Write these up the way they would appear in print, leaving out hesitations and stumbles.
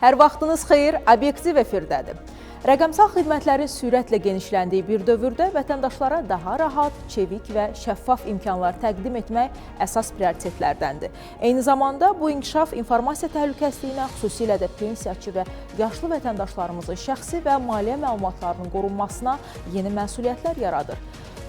Hər vaxtınız xeyir, obyektiv efirdədir. Rəqəmsal xidmətlərin sürətlə genişləndiyi bir dövrdə vətəndaşlara daha rahat, çevik və şəffaf imkanlar təqdim etmək əsas prioritetlərdəndir. Eyni zamanda bu inkişaf informasiya təhlükəsizliyinə, xüsusilə də pensiyaçı və yaşlı vətəndaşlarımızın şəxsi və maliyyə məlumatlarının qorunmasına yeni məsuliyyətlər yaradır.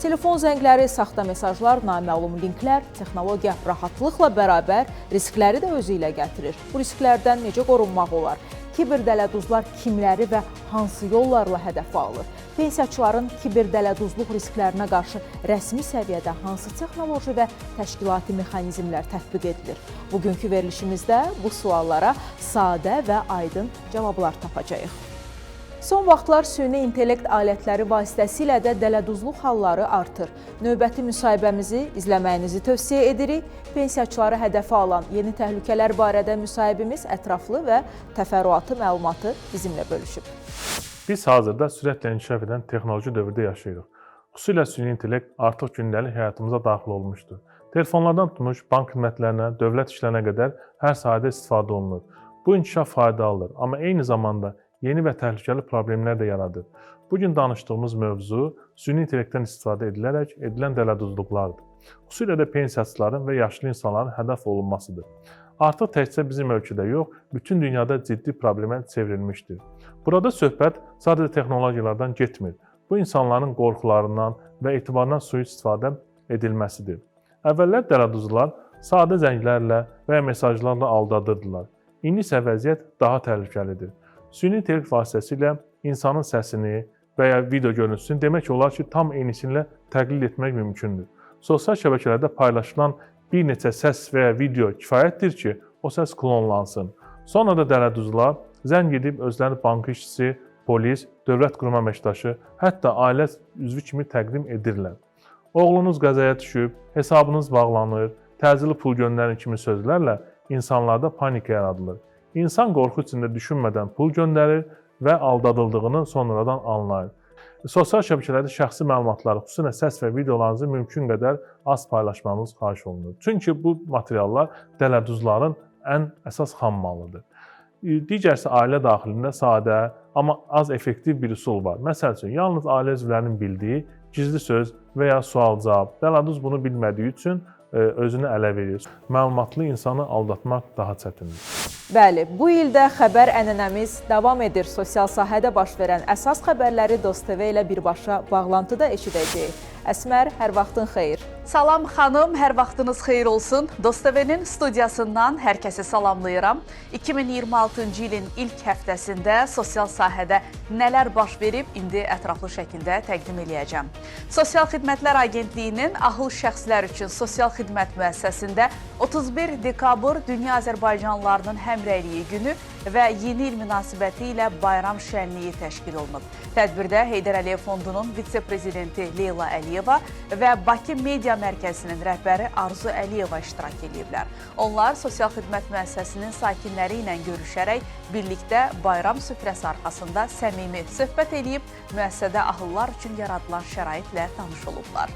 Telefon zəngləri, saxta mesajlar, naməlum linklər, texnologiya rahatlıqla bərabər riskləri də özü ilə gətirir. Bu risklərdən necə qorunmaq olar? Kiberdələduzlar kimləri və hansı yollarla hədəfə alır? Pensiyaçıların kiberdələduzluq risklərinə qarşı rəsmi səviyyədə hansı texnoloji və təşkilati mexanizmlər tətbiq edilir? Bugünkü verilişimizdə bu suallara sadə və aydın cavablar tapacağıq. Son vaxtlar süni intellekt alətləri vasitəsilə də dələduzluq halları artır. Növbəti müsahibəmizi izləməyinizi tövsiyə edirik. Pensiyaçıları hədəfə alan yeni təhlükələr barədə müsahibimiz ətraflı və təfərrüatlı məlumatı bizimlə bölüşüb. Biz hazırda sürətlə inkişaf edən texnoloji dövrdə yaşayırıq. Xüsusilə süni intellekt artıq gündəlik həyatımıza daxil olmuşdur. Telefonlardan tutmuş bank xidmətlərinə, dövlət işlərinə qədər hər sahədə istifadə olunur. Bu inkişaf faydalıdır, amma eyni zamanda yeni və təhlükəli problemlər də yaradır. Bugün danışdığımız mövzu süni intellektdən istifadə edilərək edilən dələduzluqlardır. Xüsusilə də pensiyaçıların və yaşlı insanların hədəf olunmasıdır. Artıq təkcə bizim ölkədə yox, bütün dünyada ciddi problemə çevrilmişdir. Burada söhbət sadəcə texnologiyalardan getmir. Bu insanların qorxularından və etibarından sui-istifadə edilməsidir. Əvvəllər dələduzlar sadə zənglərlə və ya mesajlarla aldadırdılar. İndi isə vəziyyət daha təhlükəlidir. Süni intellekt vasitəsilə insanın səsini və ya video görüntüsünü demək olar ki, tam eynisinlə təqlid etmək mümkündür. Sosial şəbəkələrdə paylaşılan bir neçə səs və ya video kifayətdir ki, o səs klonlansın. Sonra da dələduzlar zəng edib özlərini bank işçisi, polis, dövlət qurum əməkdaşı, hətta ailə üzvü kimi təqdim edirlər. Oğlunuz qəzaya düşüb, hesabınız bağlanır, təcili pul göndərin kimi sözlərlə insanlarda panika yaradılır. İnsan qorxu içində düşünmədən pul göndərir və aldadıldığını sonradan anlayır. Sosial şəbəkələrdə şəxsi məlumatları, xüsusilə səs və videolarınızı mümkün qədər az paylaşmamız xahiş olunur. Çünki bu materiallar dələduzların ən əsas xammalıdır. Digərsə ailə daxilində sadə, amma az effektiv bir üsul var. Məsəl üçün, yalnız ailə üzvlərinin bildiyi gizli söz və ya sual-cavab. Dələduz bunu bilmədiyi üçün özünü ələ verir. Məlumatlı insanı aldatmaq daha çətindir. Bəli, bu ildə xəbər ənənəmiz davam edir. Sosial sahədə baş verən əsas xəbərləri Dost TV ilə birbaşa bağlantıda eşidəcəyik. Əsmər, hər vaxtın xeyir. Salam xanım, hər vaxtınız xeyir olsun. Dost TV-nin studiyasından hər kəsi salamlayıram. 2026-cı ilin ilk həftəsində sosial sahədə nələr baş verib, indi ətraflı şəkildə təqdim eləyəcəm. Sosial Xidmətlər Agentliyinin Ahıl Şəxslər üçün Sosial Xidmət müəssisəsində 31 dekabr Dünya Azərbaycanlılarının Həmrəyliyi günü və yeni il münasibəti ilə bayram şənliyi təşkil olunub. Tədbirdə Heydər Əliyev Fondunun vitse-prezidenti Leyla Əliyeva və Bakı Media Mərkəzinin rəhbəri Arzu Əliyeva iştirak ediblər. Onlar Sosial Xidmət müəssisəsinin sakinləri ilə görüşərək birlikdə bayram süfrəsi arxasında səmimi söhbət edib, müəssisədə ahıllar üçün yaradılan şəraitlə tanış olublar.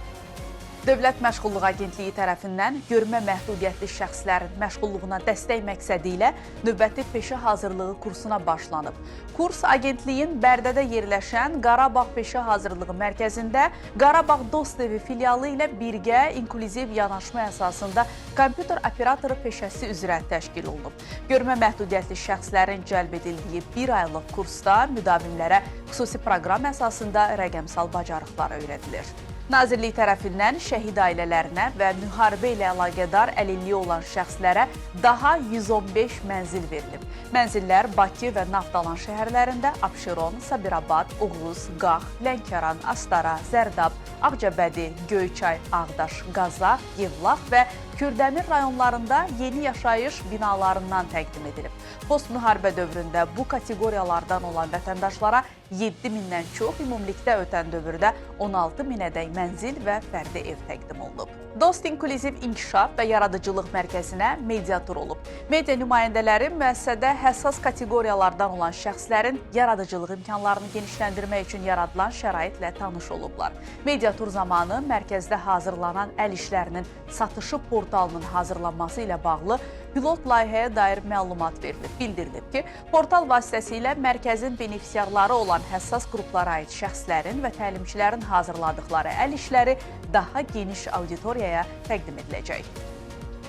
Dövlət Məşğulluq Agentliyi tərəfindən görmə məhdudiyyətli şəxslərin məşğulluğuna dəstək məqsədi ilə növbəti peşə hazırlığı kursuna başlanıb. Kurs agentliyin Bərdədə yerləşən Qarabağ Peşə Hazırlığı Mərkəzində Qarabağ Dost TV filialı ilə birgə inklüziv yanaşma əsasında kompüter operatoru peşəsi üzrə təşkil olunub. Görmə məhdudiyyətli şəxslərin cəlb edildiyi bir aylıq kursda müdavimlərə xüsusi proqram əsasında rəqəmsal bacarıqlar öyrədilir. Nazirlik tərəfindən şəhid ailələrinə və müharibə ilə əlaqədar əlilliyi olan şəxslərə daha 115 mənzil verilib. Mənzillər Bakı və Naftalan şəhərlərində Abşeron, Sabirabad, Oğuz, Qax, Lənkəran, Astara, Zərdab, Ağcabədi, Göyçay, Ağdaş, Qazax, Yevlax və Kürdəmir rayonlarında yeni yaşayış binalarından təqdim edilib. Post-müharibə dövründə bu kateqoriyalardan olan vətəndaşlara 7.000-dən çox, ümumilikdə ötən dövrdə 16.000-ədək mənzil və fərdi ev təqdim olunub. Dost İnklüziv İnkişaf və Yaradıcılıq Mərkəzinə media tur olub. Media nümayəndələri müəssisədə həssas kateqoriyalardan olan şəxslərin yaradıcılıq imkanlarını genişləndirmək üçün yaradılan şəraitlə tanış olublar. Media tur zamanı mərkəzdə hazırlanan əl işlərinin satışı portalının hazırlanması ilə bağlı pilot layihəyə dair məlumat verilib. Bildirilib ki, portal vasitəsilə mərkəzin benefisiarları olan həssas qruplara aid şəxslərin və təlimçilərin hazırladıkları əl işləri daha geniş auditoriyaya təqdim ediləcək.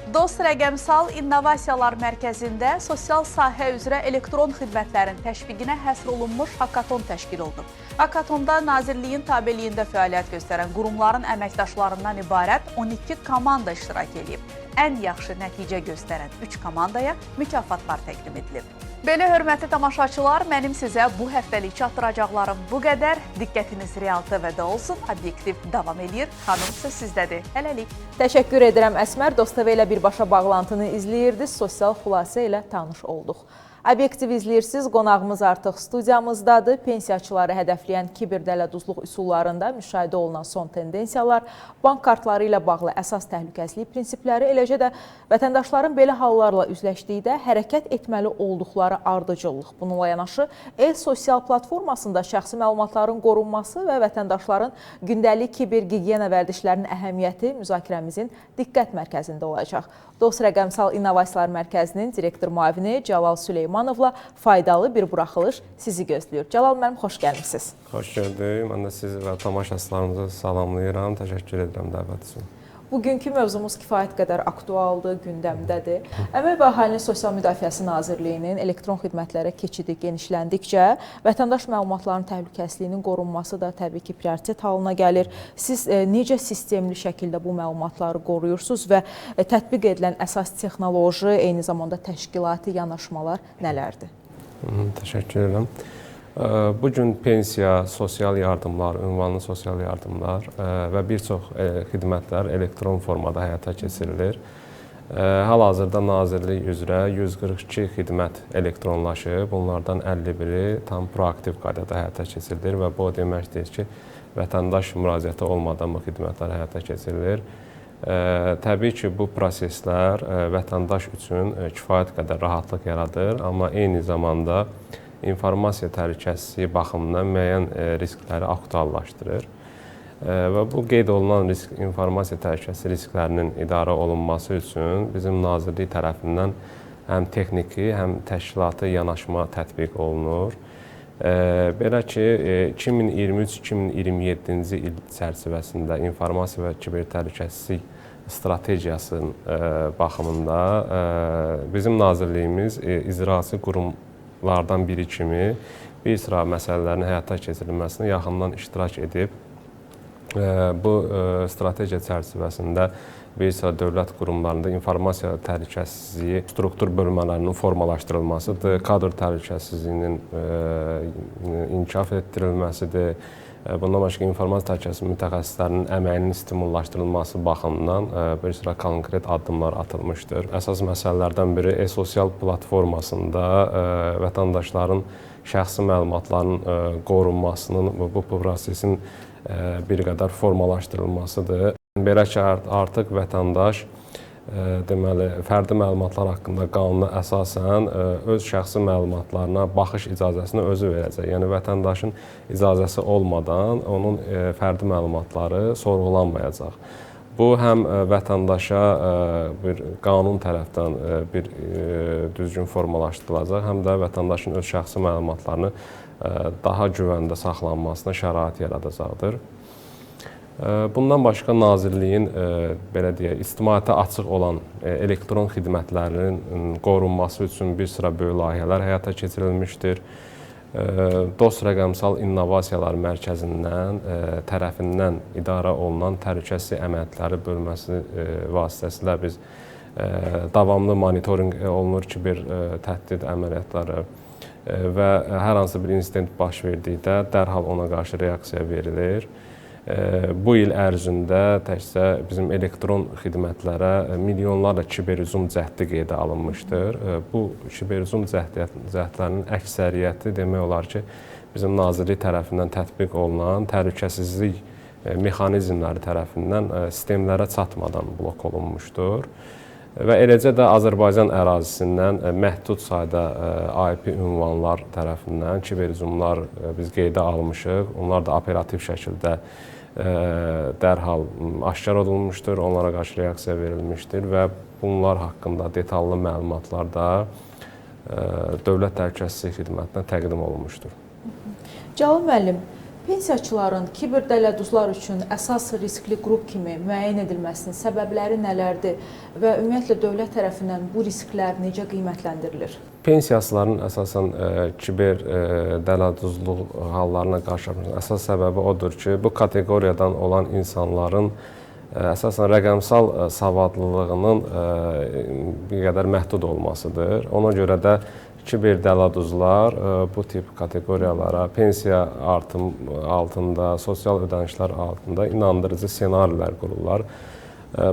Dost Rəqəmsal İnnovasiyalar Mərkəzində sosial sahə üzrə elektron xidmətlərin təşviqinə həsr olunmuş hakaton təşkil olunub. Hakatonda Nazirliyin tabeliyində fəaliyyət göstərən qurumların əməkdaşlarından ibarət 12 komanda iştirak edib. Ən yaxşı nəticə göstərən 3 komandaya mükafatlar təqdim edilib. Belə hörmətli tamaşaçılar, mənim sizə bu həftəlik çatdıracaqlarım bu qədər. Diqqətiniz Real TV-də olsun. Obyektiv davam edir. Xanım söz sizdədir. Hələlik. Təşəkkür edirəm Əsmər. Dost TV ilə birbaşa bağlantını izləyirdiniz. Sosial xülasə ilə tanış olduq. Obyektiv izləyirsiniz. Qonağımız artıq studiyamızdadır. Pensiyaçıları hədəfləyən kiberdələduzluq üsullarında müşahidə olunan son tendensiyalar, bank kartları ilə bağlı əsas təhlükəsizlik prinsipləri, eləcə də vətəndaşların belə hallarla üzləşdikdə hərəkət etməli olduqları ardıcıllıq. Bununla yanaşı, e-sosial platformasında şəxsi məlumatların qorunması və vətəndaşların gündəlik kiber-gigiyena vərdişlərinin əhəmiyyəti müzakirəmizin diqqət mərkəzində olacaq. Dost Rəqəmsal İnnovasiyalar Mərkəzinin direktor müavini Cəlal Süleymanovla faydalı bir buraxılış sizi gözləyir. Cəlal müəllim, xoş gəlmisiniz. Xoş gördük. Mən də sizi və tamaşaçılarımızı salamlayıram. Təşəkkür edirəm dəvət üçün. Bugünkü mövzumuz kifayət qədər aktualdır, gündəmdədir. Əmək və Əhalinin Sosial Müdafiəsi Nazirliyinin elektron xidmətlərə keçidi genişləndikcə vətəndaş məlumatlarının təhlükəsizliyinin qorunması da təbii ki, prioritet halına gəlir. Siz necə sistemli şəkildə bu məlumatları qoruyursunuz və tətbiq edilən əsas texnoloji, eyni zamanda təşkilati yanaşmalar nələrdir? Təşəkkür edirəm. Bugün pensiya, sosial yardımlar, ünvanlı sosial yardımlar və bir çox xidmətlər elektron formada həyata keçirilir. Hal-hazırda Nazirlik üzrə 142 xidmət elektronlaşıb, bunlardan 51-i tam proaktiv qaydada həyata keçirilir və bu o deməkdir ki, vətəndaş müraciəti olmadan bu xidmətlər həyata keçirilir. Təbii ki, bu proseslər vətəndaş üçün kifayət qədər rahatlıq yaradır, amma eyni zamanda informasiya təhlükəsizliyi baxımından müəyyən riskləri aktuallaşdırır. Və bu qeyd olunan informasiya təhlükəsizliyi risklərinin idarə olunması üçün bizim Nazirlik tərəfindən həm texniki, həm təşkilati yanaşma tətbiq olunur. Belə ki, 2023-2027-ci il çərçivəsində informasiya və kiber təhlükəsizlik strategiyasının baxımında bizim Nazirliyimiz icraçı qurumlardan biri kimi bir sıra məsələlərin həyata keçirilməsində yaxından iştirak edib. Bu strategiya çərçivəsində bir sıra dövlət qurumlarında informasiya təhlükəsizliyi struktur bölmələrinin formalaşdırılmasıdır, kadr təhlükəsizliyinin inkişaf etdirilməsidir. Bundan başqa informasiya təhlükəsizliyi mütəxəssislərinin əməyinin stimullaşdırılması baxımından bir sıra konkret addımlar atılmışdır. Əsas məsələlərdən biri e-sosial platformasında vətəndaşların şəxsi məlumatlarının qorunmasının və bu prosesin bir qədər formalaşdırılmasıdır. Belə ki, artıq vətəndaş deməli, fərdi məlumatlar haqqında qanuna əsasən öz şəxsi məlumatlarına baxış icazəsini özü verəcək. Yəni, vətəndaşın icazəsi olmadan onun fərdi məlumatları sorğulanmayacaq. Bu, həm vətəndaşa bir qanun tərəfdən bir düzgün formalaşdırılacaq, həm də vətəndaşın öz şəxsi məlumatlarını daha güvəndə saxlanmasına şərait yaradacaqdır. Bundan başqa Nazirliyin belə deyək, ictimaiyyətə açıq olan elektron xidmətlərin qorunması üçün bir sıra böyük layihələr həyata keçirilmişdir. Dost Rəqəmsal İnnovasiyalar Mərkəzindən tərəfindən idarə olunan təhlükəsizlik əməliyyatları bölməsi vasitəsilə biz davamlı monitorinq olunur kiber təhdid əməliyyatları və hər hansı bir insident baş verdikdə dərhal ona qarşı reaksiya verilir. Bu il ərzində təkcə bizim elektron xidmətlərə milyonlarla kiberhücum cəhdi qeydə alınmışdır. Bu kiberhücum cəhdlərinin əksəriyyəti demək olar ki, bizim Nazirlik tərəfindən tətbiq olunan təhlükəsizlik mexanizmləri tərəfindən sistemlərə çatmadan blok olunmuşdur. Və eləcə də Azərbaycan ərazisindən məhdud sayda IP ünvanlar tərəfindən kiberhücumlar biz qeydə almışıq. Onlar da operativ şəkildə dərhal aşkar olunmuşdur, onlara qarşı reaksiya verilmişdir və bunlar haqqında detallı məlumatlar da Dövlət Təhlükəsizlik Xidmətinə təqdim olunmuşdur. Cəlal müəllim, pensiyaçıların kiberdələduzlar üçün əsas riskli qrup kimi müəyyən edilməsinin səbəbləri nələrdir və ümumiyyətlə dövlət tərəfindən bu risklər necə qiymətləndirilir? Pensiyaçıların əsasən kiberdələduzluq hallarına qarşı əsas səbəbi odur ki, bu kateqoriyadan olan insanların əsasən rəqəmsal savadlılığının bir qədər məhdud olmasıdır. Ona görə də kiberdələduzlar bu tip kateqoriyalara pensiya artım altında, sosial ödənişlər altında inandırıcı ssenarilər qururlar.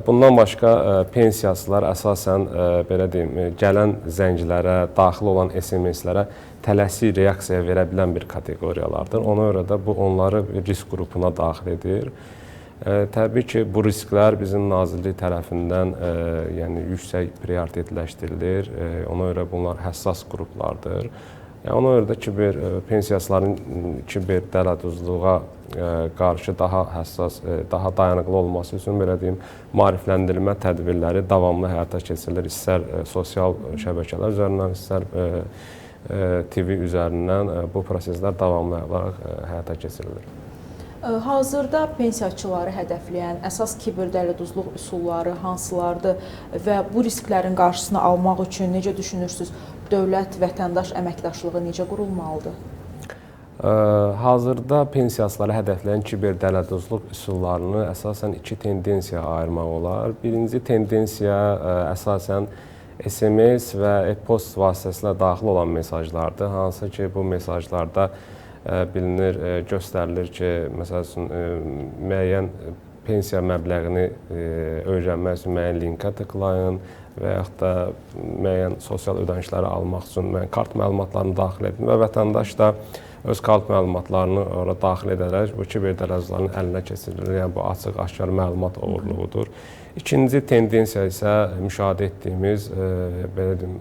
Bundan başqa pensiyaçılar əsasən belə deyim, gələn zənglərə, daxil olan SMS-lərə tələsik reaksiya verə bilən bir kateqoriyalardır. Ona görə də bu onları risk qrupuna daxil edir. Təbii ki, bu risklər bizim nazirlik tərəfindən yəni yüksək prioritetləşdirilir. Ona görə bunlar həssas qruplardır. Ona görə də pensiyaçıların kiberdələduzluğa qarşı daha həssas, daha dayanıqlı olması üçün belə deyim, maarifləndirilmə tədbirləri davamlı həyata keçirilir. İstər sosial şəbəkələr üzərindən, istər TV üzərindən bu proseslər davamlı olaraq həyata keçirilir. Hazırda pensiyaçıları hədəfləyən əsas kiberdələduzluq üsulları hansılardır və bu risklərin qarşısını almaq üçün necə düşünürsünüz? Dövlət vətəndaş əməkdaşlığı necə qurulmalıdır? Hazırda pensiyaçıları hədəfləyən kiberdələduzluq üsullarını əsasən iki tendensiyaya ayırmaq olar. Birinci tendensiya əsasən SMS və e-post vasitəsilə daxil olan mesajlardır. Hansı ki, bu mesajlarda bilinir, göstərilir ki, məsəl üçün müəyyən pensiya məbləğini öyrənmək üçün müəyyən linkə tıklayın və yaxud da müəyyən sosial ödənişləri almaq üçün müəyyən kart məlumatlarını daxil edin və vətəndaş da öz kart məlumatlarını ora daxil edərək bu kiberdələduzların əlinə keçirilir. Yəni bu açıq, aşkar məlumat oğurluğudur. İkinci tendensiya isə müşahidə etdiyimiz belə deyim,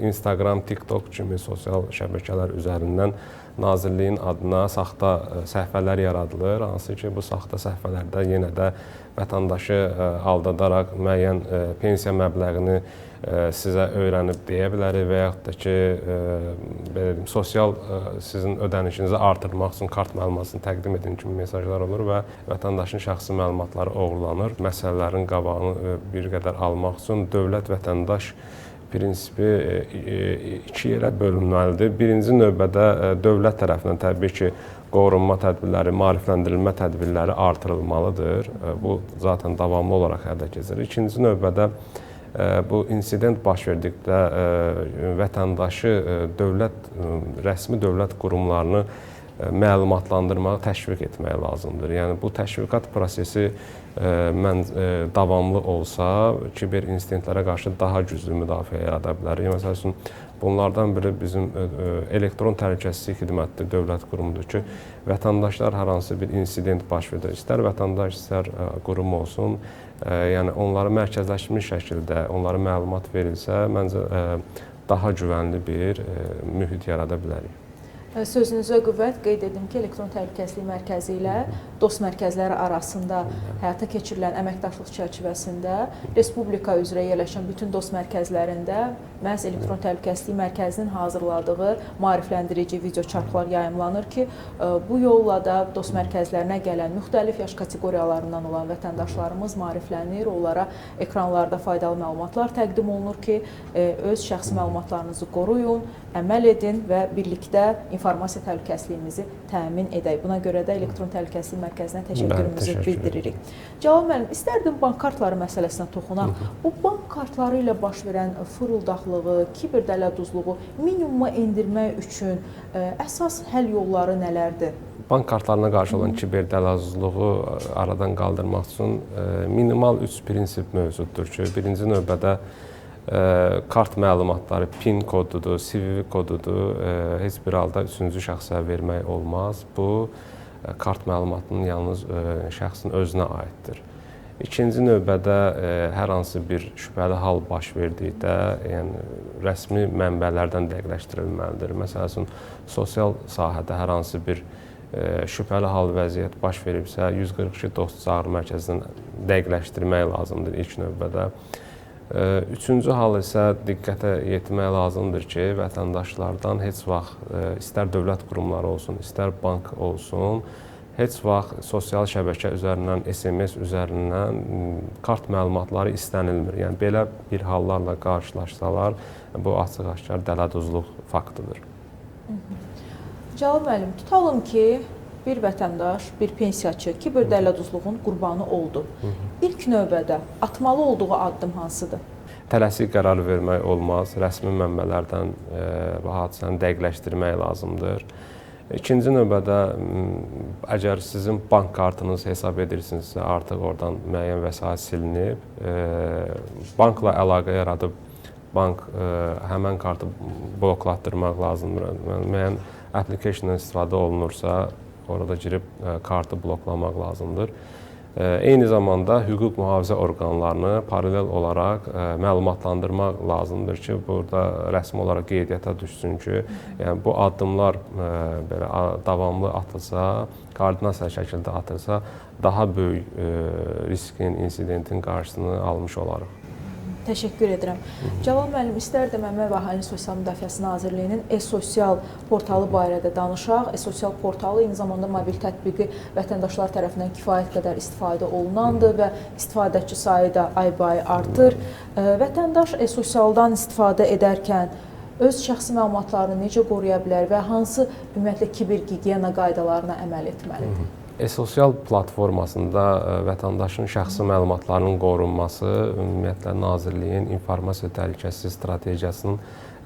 Instagram, TikTok kimi sosial şəbəkələr üzərindən Nazirliyin adına saxta səhifələr yaradılır. Hansı ki, bu saxta səhifələrdə yenə də vətəndaşı aldadaraq müəyyən pensiya məbləğini sizə öyrənib deyə bilər və yaxud da ki, belə deyim, sosial sizin ödənişinizi artırmaq üçün kart məlumatını təqdim edin kimi mesajlar olur və vətəndaşın şəxsi məlumatları oğurlanır. Məsələlərin qabağını bir qədər almaq üçün dövlət vətəndaş prinsipi iki yerə bölünməlidir. Birinci növbədə dövlət tərəfindən təbii ki, qorunma tədbirləri, maarifləndirilmə tədbirləri artırılmalıdır. Bu zaten davamlı olaraq həyata keçirilir. İkinci növbədə bu insident baş verdikdə vətəndaşı rəsmi dövlət qurumlarını məlumatlandırmağı təşviq etmək lazımdır. Yəni bu təşviqat prosesi davamlı olsa, kiber insidentlərə qarşı daha güclü müdafiə yarada bilər. Məsəl üçün, bunlardan biri bizim elektron təhlükəsizlik xidməti dövlət qurumudur ki, vətəndaşlar hər hansı bir insident baş verir. İstər vətəndaş, istər qurum olsun, yəni onlara mərkəzləşmiş şəkildə onlara məlumat verilsə, məncə daha güvənli bir mühit yarada bilərik. Sözünüzə qüvvət, qeyd edim ki, Elektron Təhlükəsizlik Mərkəzi ilə DOST mərkəzləri arasında həyata keçirilən əməkdaşlıq çərçivəsində Respublika üzrə yerləşən bütün DOST mərkəzlərində məhz Elektron Təhlükəsizlik Mərkəzinin hazırladığı maarifləndirici video çarxlar yayımlanır ki, bu yolla da DOST mərkəzlərinə gələn müxtəlif yaş kateqoriyalarından olan vətəndaşlarımız maariflənir, onlara ekranlarda faydalı məlumatlar təqdim olunur ki, öz şəxsi məlumatlarınızı qoruyun, əməl edin və birlikdə informasiya təhlükəsizliyimizi təmin edək. Buna görə də Elektron Təhlükəsizlik Mərkəzinə təşəkkürümüzü bildiririk. Cəlal müəllim, istərdim bank kartları məsələsinə toxunaq. Bu bank kartları ilə baş verən fırıldaqlığı, kiberdələduzluğu minimuma endirmək üçün əsas həll yolları nələrdir? Bank kartlarına qarşı olan kiberdələduzluğu aradan qaldırmaq üçün minimal 3 prinsip mövcuddur ki, birinci növbədə kart məlumatları PIN kodudur, CVV kodudur, heç bir halda üçüncü şəxsə vermək olmaz. Bu, kart məlumatının yalnız şəxsin özünə aiddir. İkinci növbədə hər hansı bir şübhəli hal baş verdikdə, yəni rəsmi mənbələrdən dəqiqləşdirilməlidir. Məsələn, sosial sahədə hər hansı bir şübhəli hal vəziyyət baş veribsə, 142 dost çağrı mərkəzindən dəqiqləşdirmək lazımdır ilk növbədə. Üçüncü hal isə diqqətə yetirmək lazımdır ki, vətəndaşlardan heç vaxt istər dövlət qurumları olsun, istər bank olsun, heç vaxt sosial şəbəkə üzərindən, SMS üzərindən kart məlumatları istənilmir. Yəni belə bir hallarla qarşılaşsalar, bu açıq-aşkar dələduzluq faktıdır. Cəlal müəllim, tutalım ki, bir vətəndaş, bir pensiyaçı kiber dələduzluğun qurbanı oldu. İlk növbədə atmalı olduğu addım hansıdır? Tələsik qərar vermək olmaz. Rəsmi mənbələrdən hadisəni dəqiqləşdirmək lazımdır. İkinci növbədə, əgər sizin bank kartınız hesab edirsinizsə, artıq oradan müəyyən vəsait silinib, bankla əlaqə yaradıb, bank həmən kartı bloklatdırmaq lazımdır. Müəyyən application-dan istifadə olunursa, orada girib kartı bloklamaq lazımdır. Eyni zamanda hüquq mühafizə orqanlarını paralel olaraq məlumatlandırmaq lazımdır ki, burada rəsmi olaraq qeydiyyata düşsün ki, yəni bu addımlar belə davamlı atılsa, koordinasiya şəkildə atılsa, daha böyük riskin, insidentin qarşısını almış olarıq. Təşəkkür edirəm. Cəlal müəllim, istərdim Əmək və Əhalinin Sosial Müdafiəsi Nazirliyinin e-sosial portalı barədə danışaq. E-sosial portalı eyni zamanda mobil tətbiqi vətəndaşlar tərəfindən kifayət qədər istifadə olunandır və istifadəçi sayı da ay-bay artır. Vətəndaş e-sosialdan istifadə edərkən öz şəxsi məlumatlarını necə qoruya bilər və hansı ümumiyyətlə kibergigiyena qaydalarına əməl etməlidir? E-sosial platformasında vətəndaşın şəxsi məlumatlarının qorunması ümumiyyətlə Nazirliyin informasiya təhlükəsizliyi strategiyasının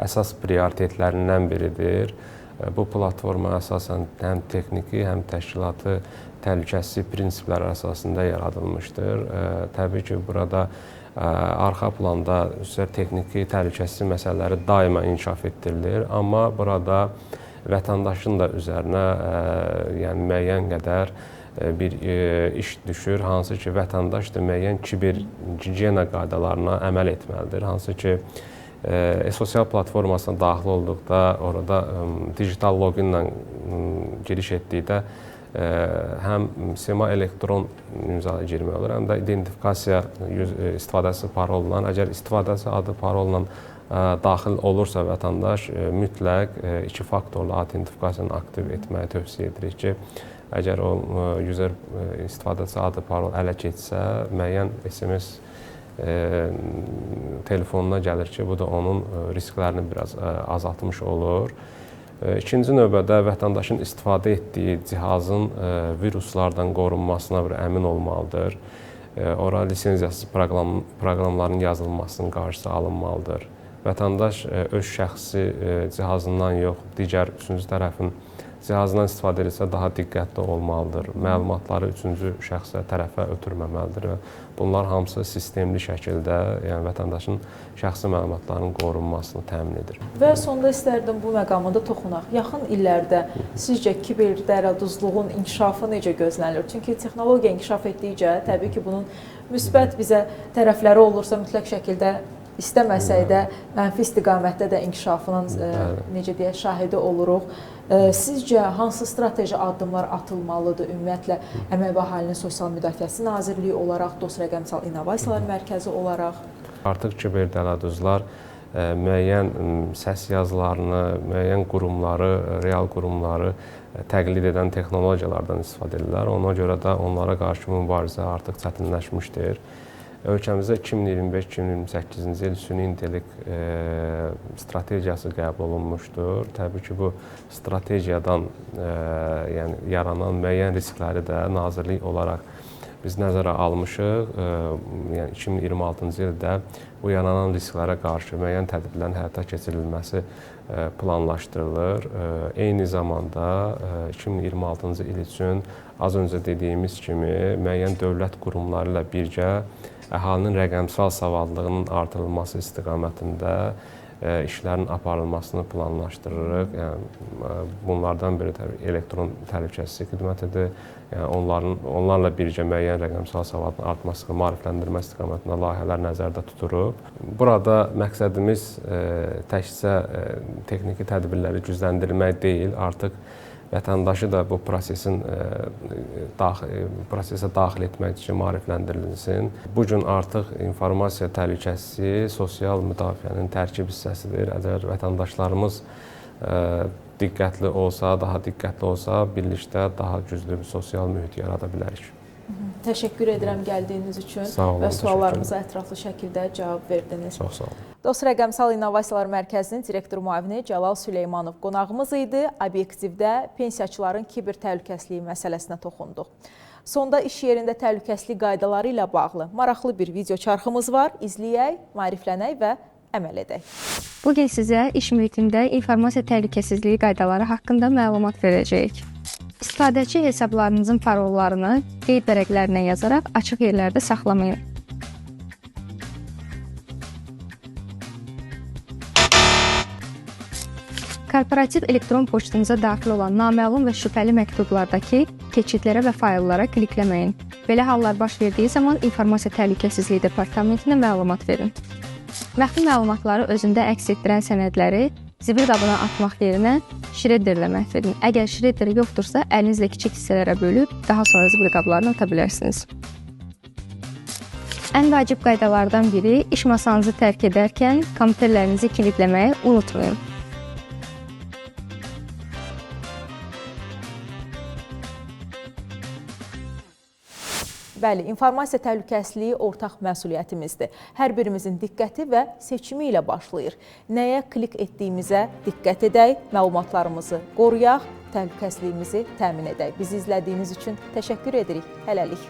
əsas prioritetlərindən biridir. Bu platforma əsasən həm texniki, həm təşkilati təhlükəsizlik prinsipləri əsasında yaradılmışdır. Təbii ki, burada arxa planda texniki təhlükəsizlik məsələləri daima inkişaf etdirilir, amma burada vətəndaşın da üzərinə yəni müəyyən qədər bir iş düşür, hansı ki, vətəndaş da müəyyən kibergigiyena qaydalarına əməl etməlidir. Hansı ki, e-sosial platformasına daxil olduqda, orada digital loqinlə giriş etdikdə həm SEMA elektron imza girmək olur, həm də identifikasiya istifadəçi parolla, əgər istifadəçi adı parolla daxil olursa vətəndaş mütləq iki faktorlu autentikasiyanı aktiv etməyi tövsiyə edirik ki, əgər o user istifadəçi adı parol ələ keçsə, müəyyən SMS telefonuna gəlir ki, bu da onun risklərini biraz azaltmış olur. İkinci növbədə vətəndaşın istifadə etdiyi cihazın viruslardan qorunmasına bir əmin olmalıdır. Ora lisenziyasız proqramların yazılmasının qarşısı alınmalıdır. Vətəndaş öz şəxsi cihazından yox, digər üçüncü tərəfin cihazından istifadə edirsə daha diqqətli olmalıdır. Məlumatları üçüncü şəxsə, tərəfə ötürməməlidir və bunlar hamısı sistemli şəkildə, yəni vətəndaşın şəxsi məlumatlarının qorunmasını təmin edir. Və sonda istərdim bu məqamında toxunaq. Yaxın illərdə sizcə kiber dələduzluğun inkişafı necə gözlənilir? Çünki texnologiya inkişaf etdikcə təbii ki, bunun müsbət bizə tərəfləri olursa mütləq şəkildə istəməsək də mənfi istiqamətdə də inkişafının necə deyək, şahidi oluruq. Sizcə hansı strateji addımlar atılmalıdır ümumiyyətlə Əmək və Əhalinin Sosial Müdafiəsi Nazirliyi olaraq, DOST Rəqəmsal İnnovasiyalar Mərkəzi olaraq? Artıq kiber dələduzlar müəyyən səs yazılarını, müəyyən qurumları, real qurumları təqlid edən texnologiyalardan istifadə edirlər. Ona görə də onlara qarşı mübarizə artıq çətinləşmişdir. Ölkəmizdə 2025-2028-ci il süni intellekt strategiyası qəbul olunmuşdur. Təbii ki, bu strategiyadan yəni yaranan müəyyən riskləri də nazirlik olaraq biz nəzərə almışıq. Yəni 2026-cı ildə bu yaranan risklərə qarşı müəyyən tədbirlərin həyata keçirilməsi planlaşdırılır. Eyni zamanda 2026-cı il üçün az öncə dediyimiz kimi müəyyən dövlət qurumları ilə birgə əhalinin rəqəmsal savadlığının artırılması istiqamətində işlərin aparılmasını planlaşdırırıq. Yəni bunlardan biri təbii elektron təhlükəsizlik xidmətidir. Yəni onlarla birgə müəyyən rəqəmsal savadın artması, maarifləndirmə istiqamətində layihələr nəzərdə tuturuq. Burada məqsədimiz təkcə texniki tədbirləri gücləndirmək deyil, artıq vətəndaşı da bu prosesə daxil etmək üçün maarifləndirilsin. Bu gün artıq informasiya təhlükəsizliyi sosial müdafiənin tərkib hissəsidir. Əgər vətəndaşlarımız diqqətli olsa, daha diqqətli olsa, birlikdə daha güclü bir sosial mühit yarada bilərik. Təşəkkür edirəm gəldiyiniz üçün və suallarımıza ətraflı şəkildə cavab verdiniz. Çox sağ olun. Dost Rəqəmsal İnnovasiyalar Mərkəzinin direktor müavini Cəlal Süleymanov qonağımız idi. Obyektivdə pensiyaçıların kiber təhlükəsizliyi məsələsinə toxunduq. Sonda iş yerində təhlükəsizlik qaydaları ilə bağlı maraqlı bir video çarxımız var. İzləyək, maariflənək və əməl edək. Bugün sizə iş mühitində informasiya təhlükəsizliyi qaydaları haqqında məlumat verəcəyik. İstifadəçi hesablarınızın parollarını qeyd vərəqlərinə yazaraq açıq yerlərdə saxlamayın. Korporativ elektron poçtunuza daxil olan naməlum və şübhəli məktublardakı keçidlərə və fayllara klikləməyin. Belə hallar baş verdiyi zaman İnformasiya Təhlükəsizliyi Departamentinə məlumat verin. Məxfi məlumatları özündə əks etdirən sənədləri zibil qabına atmaq yerinə şredderlə məhv edin. Əgər şredder yoxdursa, əlinizlə kiçik hissələrə bölüb daha sonra zibil qablarını ata bilərsiniz. Ən vacib qaydalardan biri iş masanızı tərk edərkən kompüterlərinizi kilidləməyi unutmayın. Bəli, informasiya təhlükəsizliyi ortaq məsuliyyətimizdir. Hər birimizin diqqəti və seçimi ilə başlayır. Nəyə klik etdiyimizə diqqət edək, məlumatlarımızı qoruyaq, təhlükəsizliyimizi təmin edək. Bizi izlədiyiniz üçün təşəkkür edirik. Hələlik.